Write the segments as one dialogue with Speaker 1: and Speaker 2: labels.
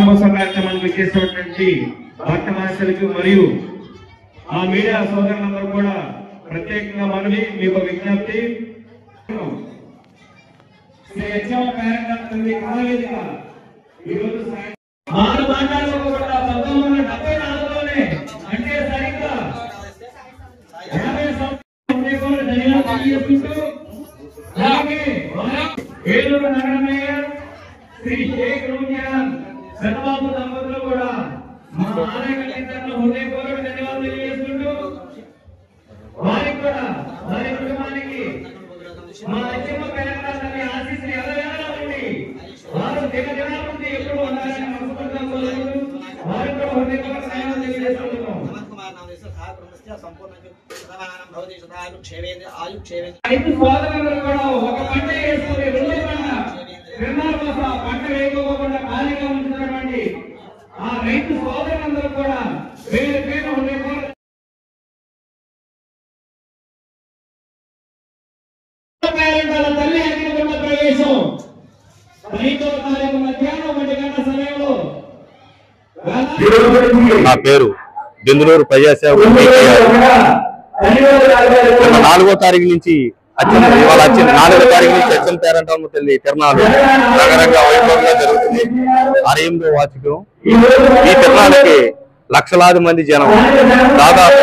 Speaker 1: ప్రారంభోత్సవ కార్యక్రమానికి వచ్చేసినటువంటి భక్తమాసలకు మరియు ఆ మీడియా సోదరులందరూ కూడా ప్రత్యేకంగా మనవి మీకు విజ్ఞప్తి. అంటే సరిగ్గా 50 సంవత్సరాలు ఏలూరు నగర మేయర్ శ్రీ షేక్ రూనియాన్ సర్వాపు దంపతులు కూడా మా ఆలయ కళ్యాణంలో హృదయపూర్వక ధన్యవాదాలు తెలియజేస్తుంటూ వారికి కూడా వారి కుటుంబానికి మా అచ్చమ్మ పేరంటాన్ని ఆశీస్సులు ఎల్లవేళలా ఉండి వారు దినదినాల నుండి ఎప్పుడు ఉండాలని మనస్ఫూర్తిగా కోరుకుంటూ వారికి కూడా హృదయపూర్వక ధన్యవాదాలు తెలియజేస్తున్నాం. రైతు సోదరులు కూడా ఒక పంట వేసుకుని రెండో పంట వేయకోకుండా ఖాళీగా ఉంటున్నటువంటి ఆ రైతు సోదరులందరూ కూడా పేరు పేరు తల్లి అగ్నిగుండ ప్రవేశం 5వ తారీఖు మధ్యాహ్నం 1 గంటల సమయంలో.
Speaker 2: నా పేరు బెందులూరు ప్రజాసేవ 4వ తారీఖు నుంచి ఇవాళ 4వ తారీఖు నుంచి అచ్చం పేరంటమ్మ తల్లి తిరణాలు నగరంగా వైభవంగా జరుగుతుంది. 68వ వార్షికం. ఈ తిరణాలకి లక్షలాది మంది జనం, దాదాపు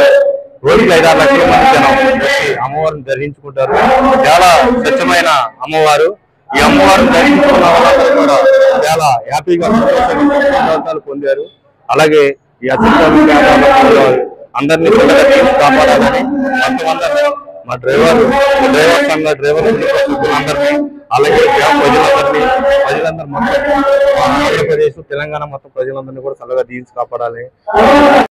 Speaker 2: రోజుకి 5-6 లక్షల మంది జనం వచ్చి అమ్మవారిని దర్శించుకుంటారు. చాలా స్వచ్ఛమైన అమ్మవారు. ఈ అమ్మవారిని దర్శించుకున్న వాళ్ళందరూ కూడా చాలా హ్యాపీగా సంతోషాలు పొందారు. అలాగే ఈ అచ్చం అందరినీ కాపాడాలని మా డ్రైవర్ సంఘ డ్రైవర్ అందరినీ, అలాగే ప్రజలందరూ మొత్తం ఆంధ్రప్రదేశ్ తెలంగాణ మొత్తం ప్రజలందరినీ కూడా చల్లగా దీవించి కాపాడాలి.